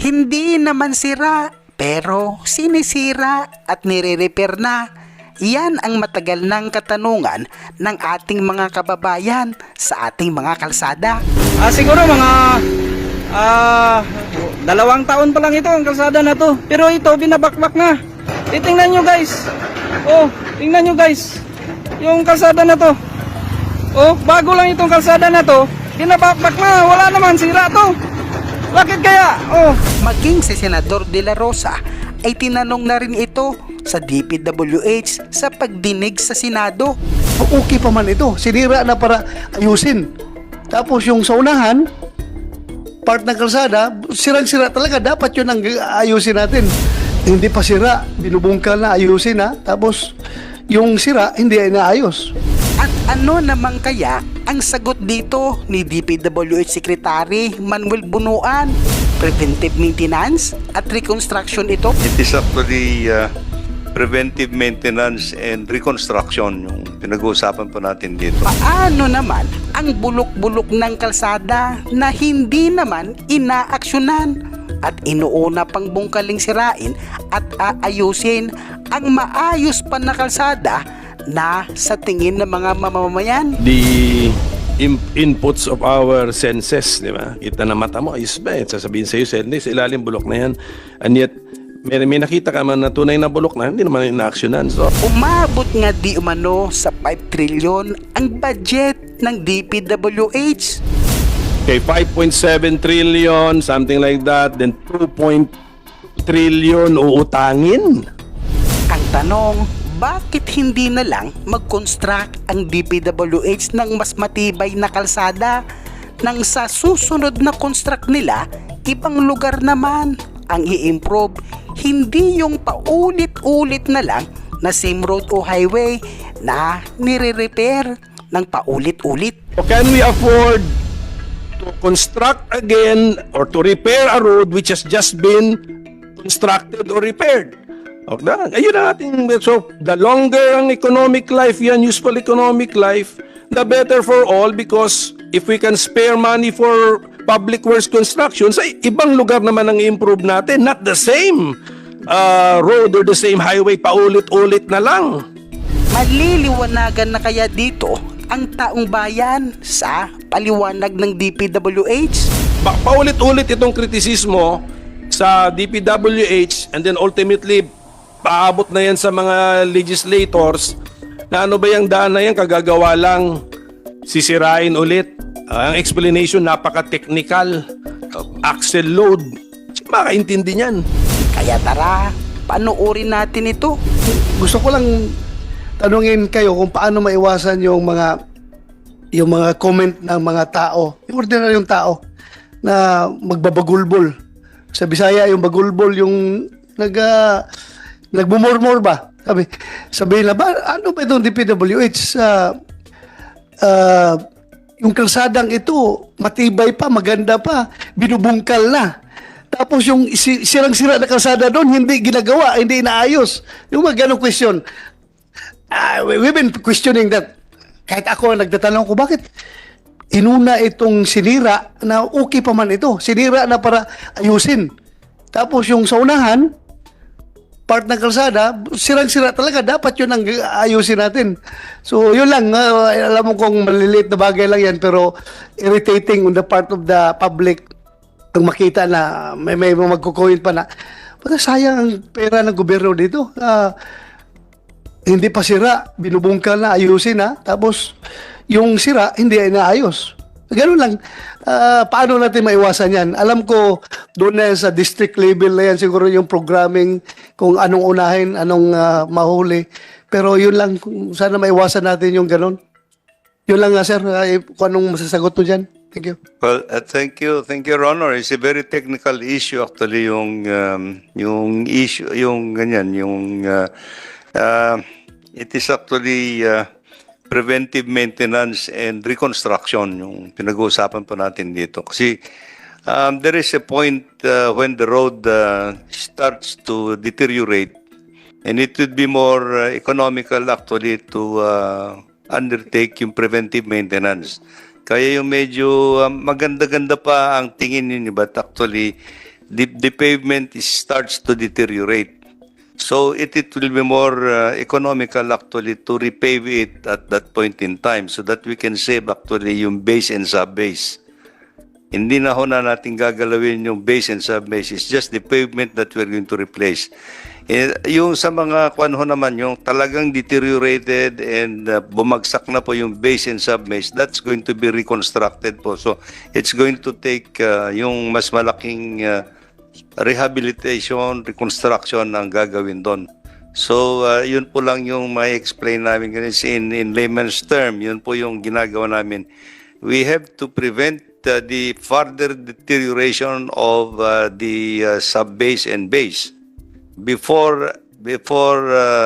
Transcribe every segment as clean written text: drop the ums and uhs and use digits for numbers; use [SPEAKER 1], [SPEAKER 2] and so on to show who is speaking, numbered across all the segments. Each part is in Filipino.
[SPEAKER 1] Hindi naman sira, pero sinisira at nire-repair na. Yan ang matagal ng katanungan ng ating mga kababayan sa ating mga kalsada.
[SPEAKER 2] Siguro mga 2 taon pa lang ito ang kalsada na to. Pero ito binabakbak na. Tingnan nyo guys. Tingnan nyo guys. Yung kalsada na to. Bago lang itong kalsada na to. Binabakbak na. Wala naman, sira to. Bakit kaya?
[SPEAKER 1] Maging si Senador De La Rosa ay tinanong na rin ito sa DPWH sa pagdinig sa Senado.
[SPEAKER 3] Okay pa man ito, sinira na para ayusin. Tapos yung sa unahan, part ng kalsada, sirang-sira talaga. Dapat yun ang ayusin natin. Hindi pa sira, binubungkal na ayusin na. Tapos yung sira, hindi ay naayos.
[SPEAKER 1] At ano naman kaya ang sagot dito ni DPWH Secretary Manuel Bunuan? Preventive maintenance at reconstruction ito?
[SPEAKER 4] It is actually preventive maintenance and reconstruction yung pinag-uusapan po natin dito.
[SPEAKER 1] Paano naman ang bulok-bulok ng kalsada na hindi naman inaaksyonan at inuuna pang bungkaling sirain at aayusin ang maayos pa na kalsada na sa tingin ng mga mamamayan?
[SPEAKER 5] The inputs of our senses, di ba? Kita na mata mo, ayos ba? Sasabihin sa'yo, sa ilalim bulok na yan. And yet, may nakita ka man na tunay na bulok na, hindi naman inaaksyonan. So,
[SPEAKER 1] umabot nga di umano sa 5 trilyon ang budget ng DPWH.
[SPEAKER 5] okay, 5.7 trillion, something like that, then 2 trillion uutangin.
[SPEAKER 1] Ang tanong, bakit hindi na lang mag-construct ang DPWH ng mas matibay na kalsada nang sa susunod na construct nila, ibang lugar naman ang i-improve, hindi yung paulit-ulit na lang na same road o highway na nire-repair ng paulit-ulit.
[SPEAKER 5] Can we afford to construct again or to repair a road which has just been constructed or repaired? Okay, ayun ang ating, so the longer ang economic life yan, useful economic life, the better for all, because if we can spare money for public works construction, sa ibang lugar naman ang i-improve natin, not the same road or the same highway paulit-ulit na lang.
[SPEAKER 1] Maliliwanagan na kaya dito ang taong bayan sa paliwanag ng DPWH?
[SPEAKER 5] Paulit-ulit itong kritisismo sa DPWH, and then ultimately paabot na yan sa mga legislators na ano ba yung daan na yan, kagagawa lang, sisirain ulit. Ang explanation napaka-technical, axle load, makaintindi niyan.
[SPEAKER 1] Kaya tara, panoorin natin ito.
[SPEAKER 3] Gusto ko lang tanungin kayo kung paano maiwasan yung mga comment ng mga tao, yung ordinaryong tao na magbabagulbol. Sa Bisaya yung bagulbol, yung nagbumurmur ba? Sabi na ba, ano ba itong DPWH? Yung kalsadang ito, matibay pa, maganda pa, binubungkal na. Tapos yung sirang-sira na kalsada doon, hindi ginagawa, hindi inaayos. Yung mga ganong question. We've been questioning that. Kahit ako nagtatanong ko, bakit inuna itong sinira na okay pa man ito? Sinira na para ayusin. Tapos yung sa unahan, part ng kalsada, sirang-sira talaga. Dapat yun ang ayusin natin. So, yun lang. Alam mo kung maliliit na bagay lang yan, pero irritating on the part of the public ang makita na may magkukuhin pa na, sayang ang pera ng gobyerno dito. Hindi pa sira, binubungkal na, ayusin na. Tapos, yung sira, hindi ay naayos. Ganun lang. Paano natin maiwasan yan? Alam ko, doon na yan sa district level na yan, siguro yung programming, kung anong unahin, anong mahuli. Pero yun lang, sana maiwasan natin yung ganun. Yun lang nga, sir, kung anong masasagot mo dyan. Thank you.
[SPEAKER 4] Well, thank you, Your Honor. It's a very technical issue actually yung issue, yung ganyan, it is actually preventive maintenance and reconstruction yung pinag-uusapan po natin dito. Kasi there is a point when the road starts to deteriorate, and it would be more economical actually to undertake yung preventive maintenance. Kaya yung medyo maganda-ganda pa ang tingin ninyo, but actually the pavement starts to deteriorate. So it will be more economical actually to repave it at that point in time so that we can save actually yung base and sub-base. Hindi na ho na natin gagalawin yung base and sub-base. It's just the pavement that we're going to replace. Yung sa mga kuan ho naman, yung talagang deteriorated and bumagsak na po yung base and sub-base, that's going to be reconstructed po. So it's going to take yung mas malaking rehabilitation, reconstruction ang gagawin doon. So, yun po lang yung may explain namin in layman's term. Yun po yung ginagawa namin. We have to prevent the further deterioration of the sub-base and base before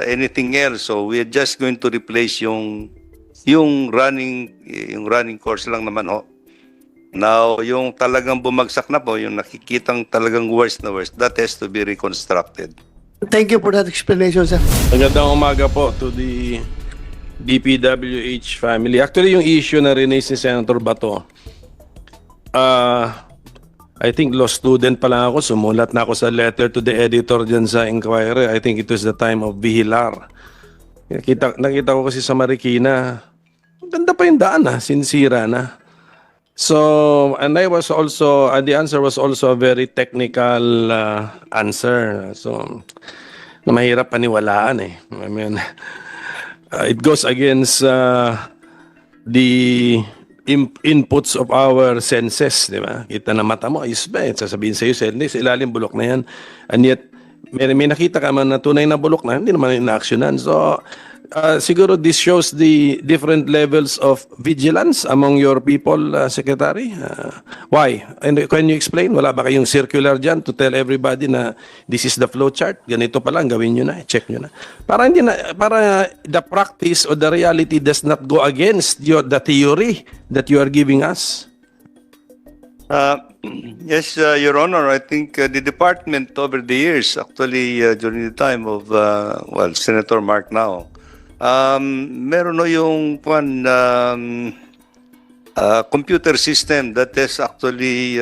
[SPEAKER 4] anything else. So, we are just going to replace yung running course lang naman ho. Now, yung talagang bumagsak na po, yung nakikitang talagang worst na worst, that has to be reconstructed.
[SPEAKER 3] Thank you for that explanation, sir.
[SPEAKER 5] Magandang umaga po to the DPWH family. Actually, yung issue na rin ni Senator Bato, I think law student pa lang ako, sumulat na ako sa letter to the editor dyan sa Inquirer. I think it was the time of Vihilar. Nakita ko kasi sa Marikina, ganda pa yung daan sinsira na. So, and I was also, the answer was also a very technical answer. So, na mahirap paniwalaan eh. I mean, it goes against the inputs of our senses, di ba? Kita na mata mo, ayos ba? Sasabihin sa'yo, sa ilalim bulok na yan. And yet, may nakita ka man na tunay na bulok na, hindi naman ina-actionan. So, siguro this shows the different levels of vigilance among your people, Secretary. Why? And can you explain? Wala ba kayong circular dyan to tell everybody na this is the flow chart? Ganito pa lang, gawin nyo na, check nyo na. Para the practice or the reality does not go against the theory that you are giving us.
[SPEAKER 4] Yes, Your Honor, I think the department over the years, actually during the time of, Senator Mark now, meron no yung computer system that is actually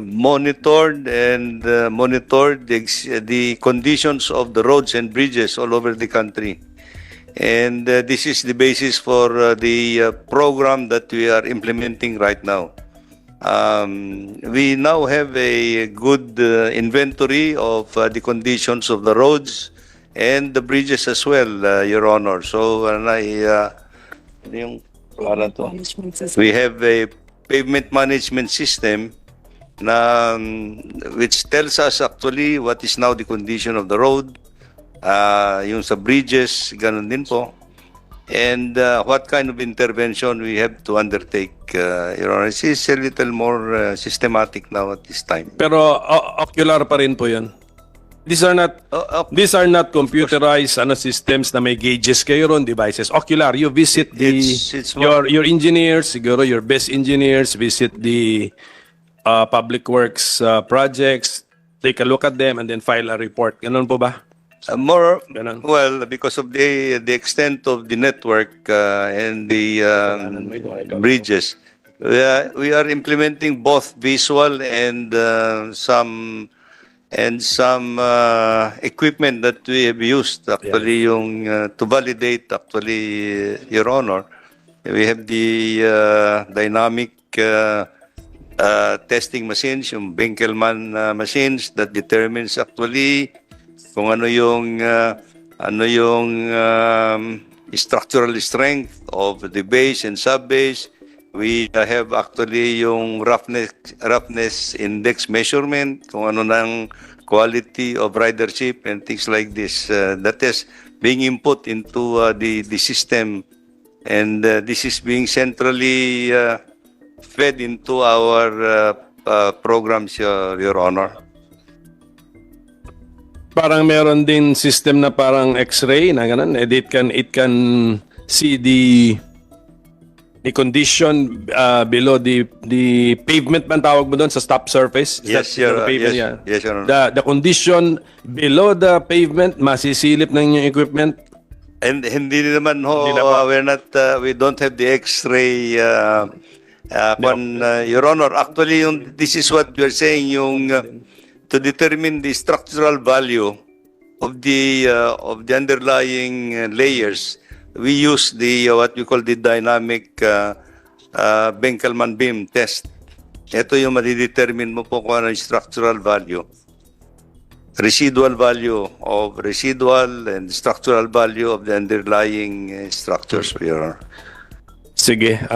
[SPEAKER 4] monitored the conditions of the roads and bridges all over the country. And this is the basis for the program that we are implementing right now. We now have a good inventory of the conditions of the roads and the bridges as well, Your Honor. So, we have a pavement management system na, which tells us actually what is now the condition of the road, yung sa bridges, ganun din po. And what kind of intervention we have to undertake, Your Honor. It's a little more systematic now at this time.
[SPEAKER 5] Pero ocular pa rin po yun. These are not computerized systems na may gauges kayo ron, devices. Ocular, you visit your engineers, siguro your best engineers, visit the public works projects, take a look at them, and then file a report. Ganun po ba?
[SPEAKER 4] Well, because of the extent of the network and the bridges, we are implementing both visual and some equipment that we have used actually yung to validate actually, Your Honor. We have the dynamic testing machines, yung Winkelmann machines that determines actually kung ano yung structural strength of the base and sub-base. We have actually yung roughness index measurement, kung ano ng quality of ridership and things like this. That is being input into the system, and this is being centrally fed into our programs, Your Honor.
[SPEAKER 5] Parang meron din system na parang X-ray na ganun. It can see the condition below the pavement man tawag mo doon sa stop surface.
[SPEAKER 4] Yes, Your Honor. Yes, Your Honor.
[SPEAKER 5] The condition below the pavement masisilip ng yung equipment.
[SPEAKER 4] And hindi naman ho, we don't have the X-ray Your Honor, actually, this is what you're saying, to determine the structural value of the underlying layers, we use the what we call the dynamic Benkelman beam test. Ito yung madidetermine mo po kung ano yung structural value. Residual value of residual and structural value of the underlying structures, Your Honor.
[SPEAKER 5] Sige.